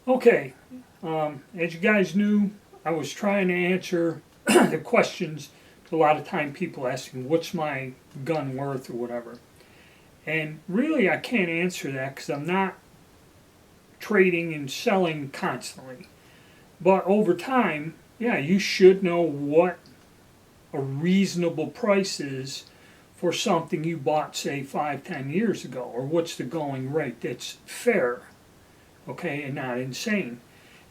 Okay, as you guys knew, I was trying to answer the questions a lot of time people asking, what's my gun worth or whatever. And really I can't answer that because I'm not trading and selling constantly. But over time, yeah, you should know what a reasonable price is for something you bought, say, 5, 10 years ago, or what's the going rate that's fair, okay, and not insane.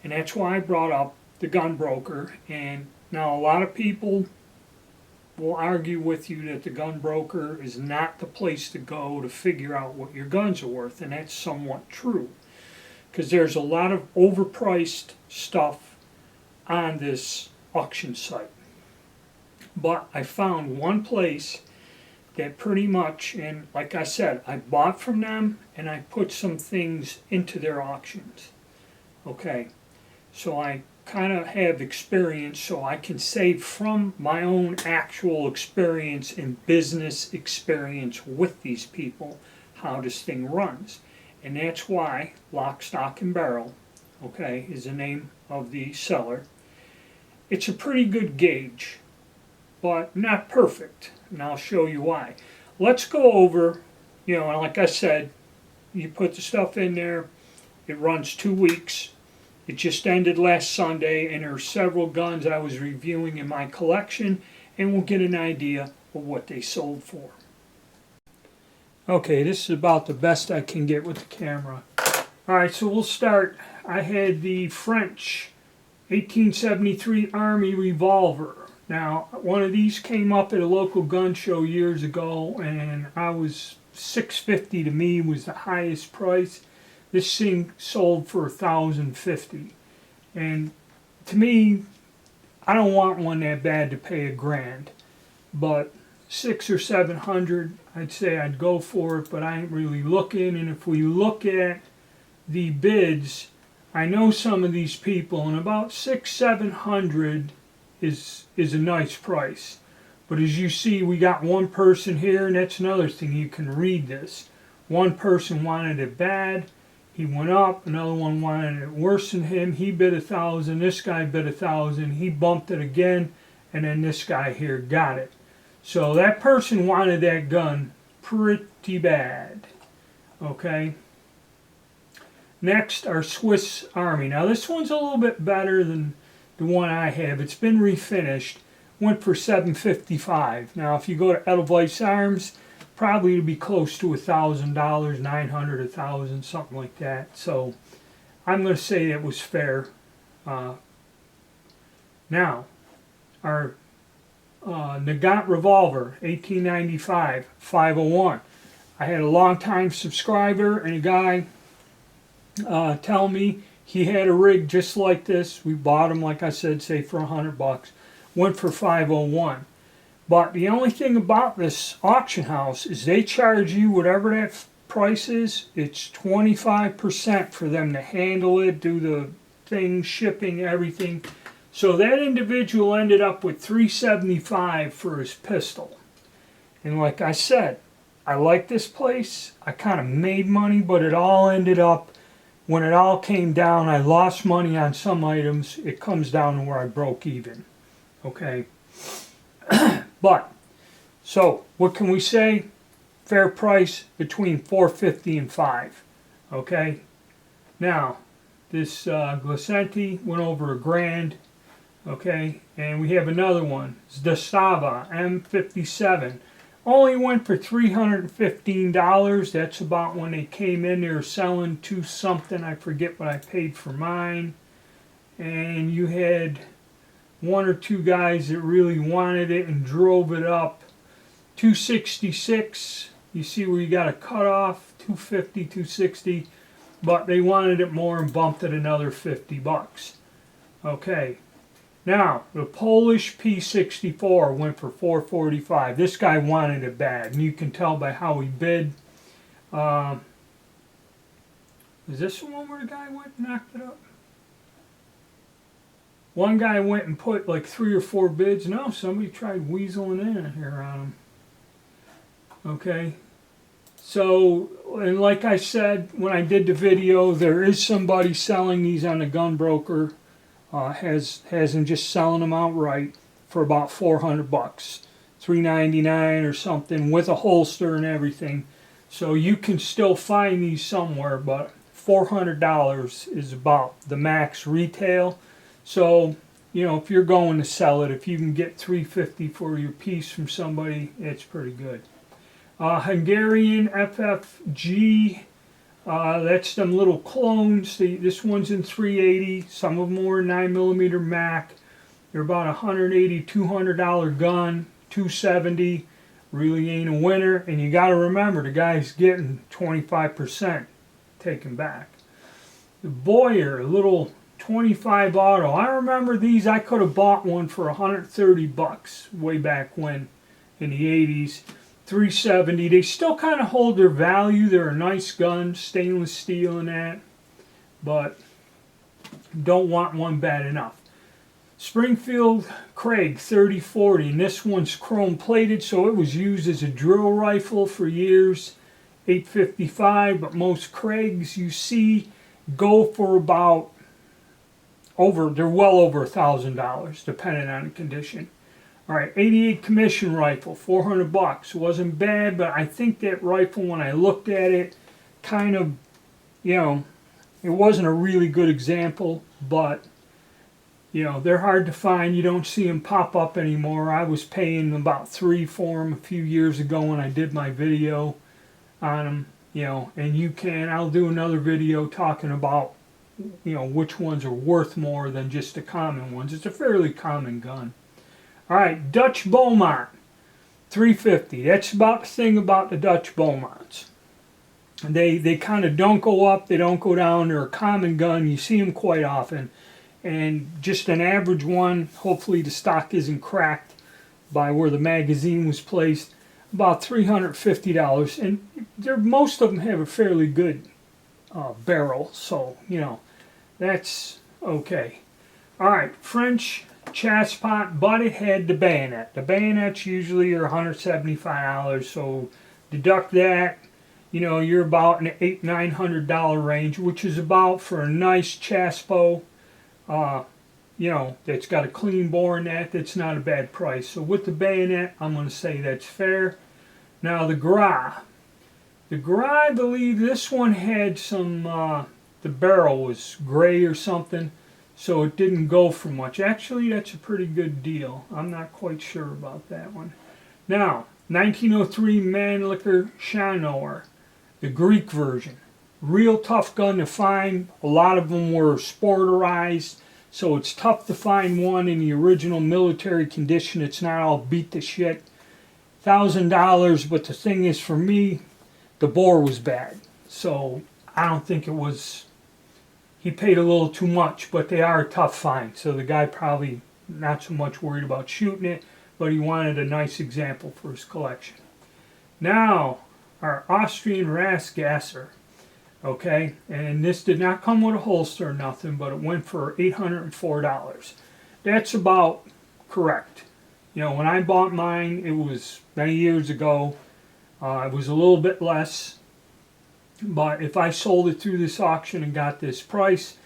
And that's why I brought up the gun broker. And now a lot of people will argue with you that the gun broker is not the place to go to figure out what your guns are worth, and that's somewhat true. Because there's a lot of overpriced stuff on this auction site. But I found one place that pretty much, and like I said, I bought from them and I put some things into their auctions. Okay, so I kind of have experience, so I can say from my own actual experience and business experience with these people how this thing runs. And that's why Lock, Stock, and Barrel, okay, is the name of the seller. It's a pretty good gauge, but not perfect, and I'll show you why. Let's go over, and like I said, you put the stuff in there, it runs 2 weeks. It just ended last Sunday, and there are several guns I was reviewing in my collection, and we'll get an idea of what they sold for. Okay, this is about the best I can get with the camera. Alright, so we'll start. I had the French 1873 Army revolver. Now, one of these came up at a local gun show years ago, and I was $650 to me was the highest price. This thing sold for $1,050, and to me, I don't want one that bad to pay $1,000, but $600 or $700, I'd say I'd go for it, but I ain't really looking. And if we look at the bids, I know some of these people, and about $600-700 is a nice price. But as you see, we got one person here, and that's another thing, you can read this. One person wanted it bad. He went up, another one wanted it worse than him. He bid $1,000, this guy bid $1,000, he bumped it again, and then this guy here got it. So that person wanted that gun pretty bad. Okay. Next, our Swiss Army. Now this one's a little bit better than the one I have. It's been refinished. Went for $755. Now if you go to Edelweiss Arms, probably it'll be close to $1,000, $900, $1,000, something like that. So I'm going to say it was fair. Now, our Nagant revolver, 1895, 501. I had a long-time subscriber and a guy tell me he had a rig just like this. We bought him, like I said, say for $100. Went for 501. But the only thing about this auction house is they charge you whatever that price is. It's 25% for them to handle it, do the thing, shipping, everything. So that individual ended up with $375 for his pistol. And like I said, I like this place. I kind of made money, but it all ended up, when it all came down, I lost money on some items. It comes down to where I broke even. Okay. But, so, what can we say? Fair price between $450 and $5. Okay? Now, this Glicenti went over $1,000. Okay? And we have another one. Zdasava M57. Only went for $315. That's about when they came in. They were selling to something. I forget what I paid for mine. And you had one or two guys that really wanted it and drove it up. 266, you see where you got a cutoff, 250, 260, but they wanted it more and bumped it another $50. Okay, now the Polish P64 went for $445. This guy wanted it bad, and you can tell by how he bid. Is this the one where the guy went and knocked it up? One guy went and put like 3 or 4 bids. No, somebody tried weaseling in here on him. Okay. So, and like I said when I did the video, there is somebody selling these on the gun broker. Has them just selling them outright for about $400, $399 or something with a holster and everything. So you can still find these somewhere, but $400 is about the max retail. So, you know, if you're going to sell it, if you can get $350 for your piece from somebody, it's pretty good. Hungarian FFG, that's them little clones. This one's in 380. Some of them were 9mm Mac. They're about $180, $200 gun, $270. Really ain't a winner. And you got to remember, the guy's getting 25% taken back. The Boyer, little 25 auto. I remember these. I could have bought one for $130 way back when, in the 80s. 370. They still kind of hold their value. They're a nice gun, stainless steel and that, but don't want one bad enough. Springfield Craig 3040, and this one's chrome plated, so it was used as a drill rifle for years. 855, but most Craigs you see go for about they're well over $1,000 depending on the condition. All right, 88 commission rifle, $400. Wasn't bad, but I think that rifle, when I looked at it, kind of, you know, it wasn't a really good example, but, you know, they're hard to find. You don't see them pop up anymore. I was paying about $3 for them a few years ago when I did my video on them, you know, and I'll do another video talking about, you know, which ones are worth more than just the common ones. It's a fairly common gun. All right, Dutch Beaumont, 350. That's about the thing about the Dutch Beaumonts. They kind of don't go up, they don't go down. They're a common gun. You see them quite often. And just an average one, hopefully the stock isn't cracked by where the magazine was placed, about $350. And most of them have a fairly good barrel, so, you know, that's okay. All right, French Chasspot, but it had the bayonet. The bayonets usually are $175, so deduct that. You know, you're about in the $800-900 range, which is about, for a nice Chaspo, you know, that's got a clean bore in that's not a bad price. So with the bayonet, I'm going to say that's fair. Now the Gras. The Gras, I believe this one had some, the barrel was gray or something, so it didn't go for much. Actually, that's a pretty good deal. I'm not quite sure about that one. Now, 1903 Mannlicher Scharnauer, the Greek version. Real tough gun to find. A lot of them were sporterized, so it's tough to find one in the original military condition. It's not all beat to shit. $1,000, but the thing is, for me, the bore was bad. So I don't think it was... He paid a little too much, but they are a tough find. So the guy probably not so much worried about shooting it, but he wanted a nice example for his collection. Now, our Austrian Rasgasser. Okay, and this did not come with a holster or nothing, but it went for $804. That's about correct. You know, when I bought mine, it was many years ago. It was a little bit less. But if I sold it through this auction and got this price,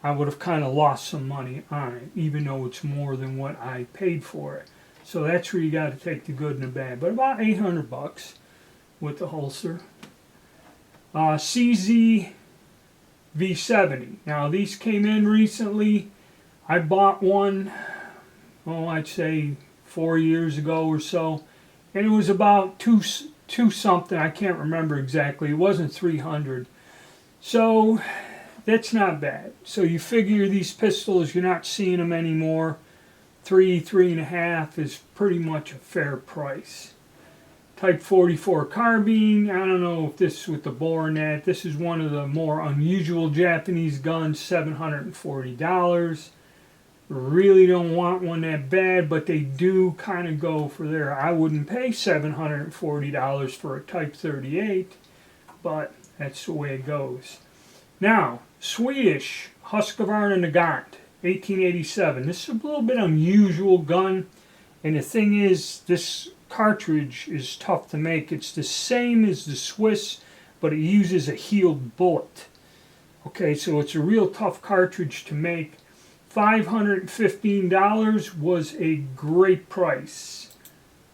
I would have kind of lost some money on it, even though it's more than what I paid for it. So that's where you got to take the good and the bad. But about $800 with the holster. CZ V70. Now these came in recently. I bought one, oh, I'd say 4 years ago or so, and it was about two something. I can't remember exactly. It wasn't 300. So that's not bad. So you figure these pistols, you're not seeing them anymore. 3.5 is pretty much a fair price. Type 44 carbine. I don't know if this is with the bore in that. This is one of the more unusual Japanese guns. $740. Really don't want one that bad, but they do kind of go for there. I wouldn't pay $740 for a Type 38, but that's the way it goes. Now, Swedish Husqvarna Nagant, 1887. This is a little bit unusual gun, and the thing is, this cartridge is tough to make. It's the same as the Swiss, but it uses a healed bullet. Okay, so it's a real tough cartridge to make. $515 was a great price.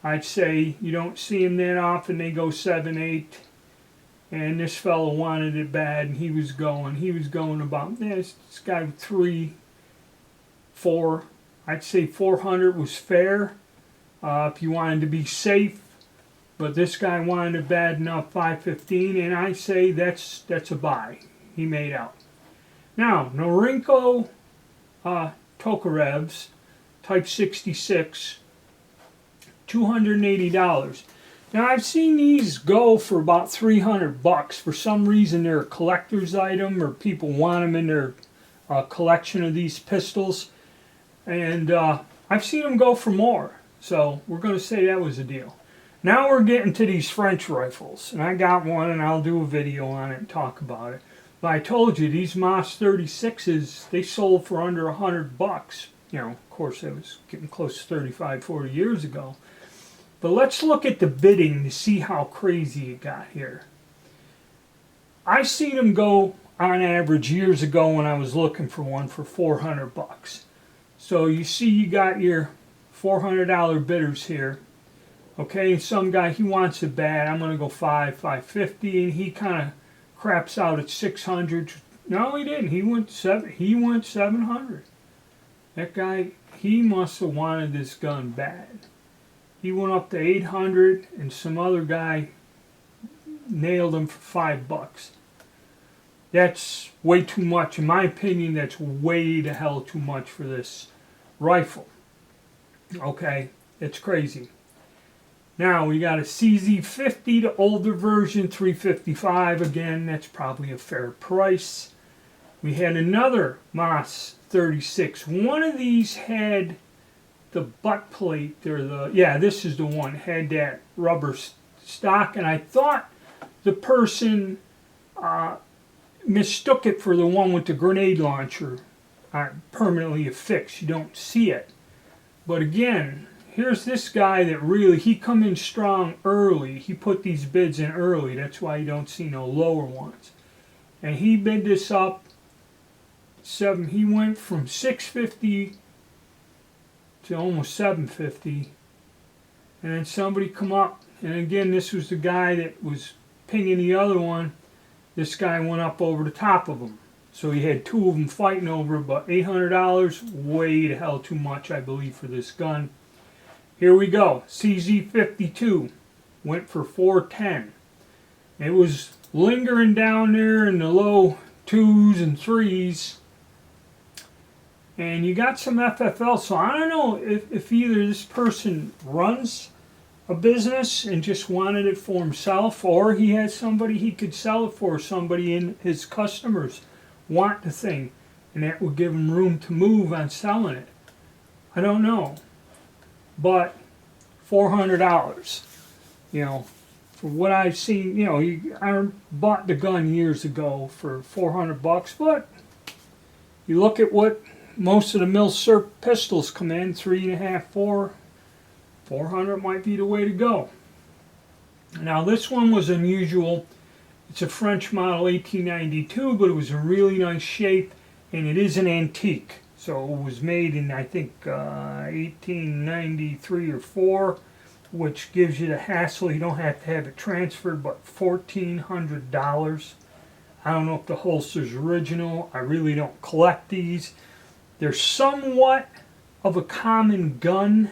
I'd say you don't see them that often. They go 7, 8. And this fellow wanted it bad, and he was going about, this guy 3, 4. I'd say 400 was fair if you wanted to be safe. But this guy wanted it bad enough, 515, and I say that's a buy. He made out. Now, Norinco Tokarev's Type 66, $280. Now, I've seen these go for about $300. For some reason, they're a collector's item, or people want them in their collection of these pistols. And I've seen them go for more. So we're going to say that was a deal. Now we're getting to these French rifles. And I got one, and I'll do a video on it and talk about it. But I told you, these Moss 36s, they sold for under $100. You know, of course, that was getting close to 35, 40 years ago. But let's look at the bidding to see how crazy it got here. I seen them go on average years ago when I was looking for one for $400. So you see you got your $400 bidders here. Okay, and some guy, he wants it bad. I'm going to go $550, and he kind of craps out at 600. No, he didn't. He went 700. That guy, he must have wanted this gun bad. He went up to 800, and some other guy nailed him for $5. That's way too much. In my opinion, that's way the hell too much for this rifle. Okay, it's crazy. Now, we got a CZ50, the older version, $355. Again, that's probably a fair price. We had another Moss 36. One of these had the butt plate, or this is the one, had that rubber stock, and I thought the person mistook it for the one with the grenade launcher permanently affixed. You don't see it. But again, here's this guy that really, he come in strong early. He put these bids in early. That's why you don't see no lower ones. And he bid this up he went from $650 to almost $750. And then somebody come up, and again, this was the guy that was pinging the other one. This guy went up over the top of him. So he had two of them fighting over it, but $800, way the hell too much, I believe, for this gun. Here we go. CZ52 went for $410. It was lingering down there in the low 2s and 3s. And you got some FFL, so I don't know if either this person runs a business and just wanted it for himself, or he has somebody he could sell it for, somebody in his customers want the thing, and that would give him room to move on selling it. I don't know. But $400, you know, for what I've seen, you know, I bought the gun years ago for $400, but you look at what most of the Milsurp pistols come in, 3.5, 4, 400 might be the way to go. Now this one was unusual. It's a French model 1892, but it was in really nice shape, and it is an antique. So it was made in, I think, 1893 or 4, which gives you the hassle. You don't have to have it transferred, but $1,400. I don't know if the holster's original. I really don't collect these. They're somewhat of a common gun,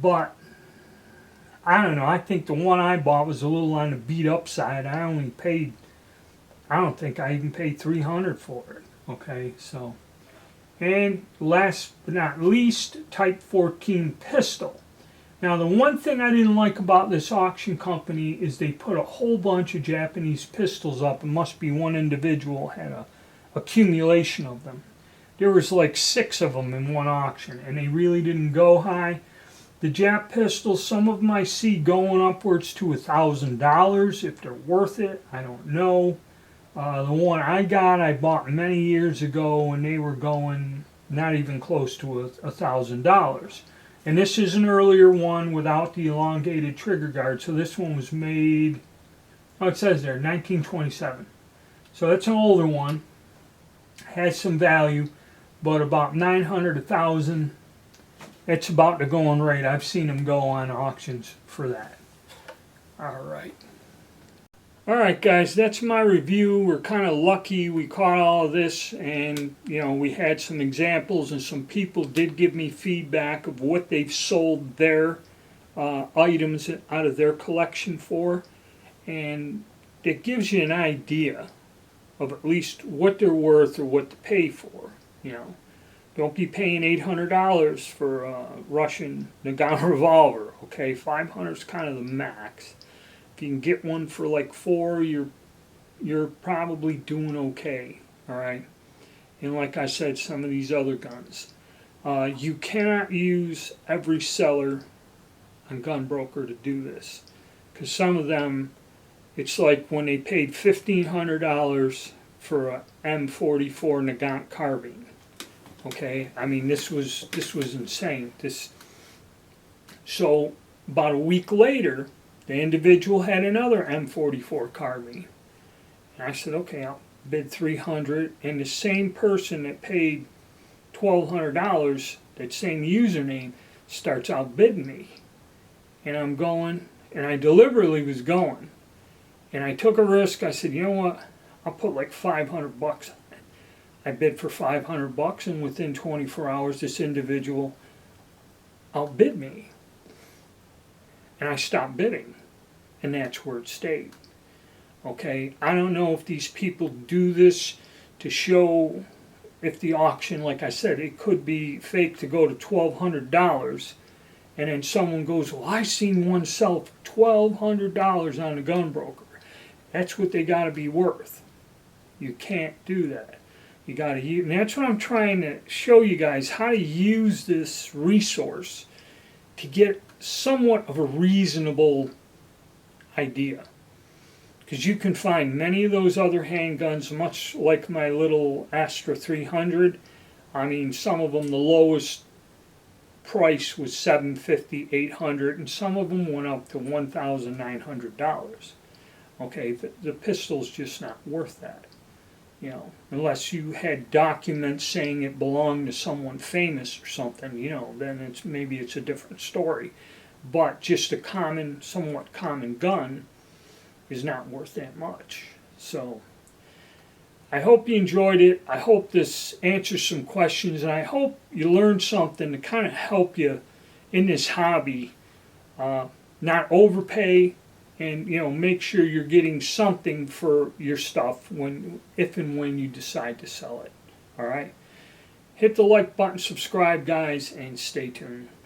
but I don't know. I think the one I bought was a little on the beat up side. I don't think I even paid $300 for it. Okay, so. And last but not least, Type 14 pistol. Now the one thing I didn't like about this auction company is they put a whole bunch of Japanese pistols up. It must be one individual had a accumulation of them. There was like 6 of them in one auction, and they really didn't go high. The Jap pistols, some of them I see going upwards to $1,000. If they're worth it, I don't know. The one I bought many years ago, and they were going not even close to $1,000. And this is an earlier one without the elongated trigger guard. So this one was made, oh, it says there, 1927. So that's an older one. Has some value, but about 900, 1,000. It's about the going rate. I've seen them go on auctions for that. All right. All right, guys, that's my review. We're kind of lucky we caught all of this, and we had some examples, and some people did give me feedback of what they've sold their items out of their collection for, and it gives you an idea of at least what they're worth or what to pay for. Don't be paying $800 for a Russian Nagant revolver. Okay, $500 is kind of the max. If you can get one for like $4, you're probably doing okay. All right, and like I said, some of these other guns, you cannot use every seller on Gunbroker to do this, because some of them, it's like when they paid $1,500 for a M44 Nagant carbine. Okay, I mean this was insane. So about a week later, the individual had another M44 carbine, and I said, okay, I'll bid $300, and the same person that paid $1,200, that same username, starts outbidding me, and I'm going, and I deliberately was going, and I took a risk. I said, you know what? I'll put like $500 on it. I bid for $500, and within 24 hours, this individual outbid me. And I stopped bidding, and that's where it stayed. Okay, I don't know if these people do this to show if the auction, like I said, it could be fake to go to $1,200, and then someone goes, well, I seen one sell for $1,200 on a Gunbroker. That's what they got to be worth. You can't do that. You got to use, and that's what I'm trying to show you guys, how to use this resource to get somewhat of a reasonable idea. Because you can find many of those other handguns, much like my little Astra 300. I mean, some of them, the lowest price was $750, $800, and some of them went up to $1,900. Okay, the pistol's just not worth that. Unless you had documents saying it belonged to someone famous or something, then maybe it's a different story. But just a somewhat common gun is not worth that much. So I hope you enjoyed it. I hope this answers some questions, and I hope you learned something to kind of help you in this hobby, not overpay, and make sure you're getting something for your stuff if and when you decide to sell it. All right, hit the like button, subscribe, guys, and stay tuned.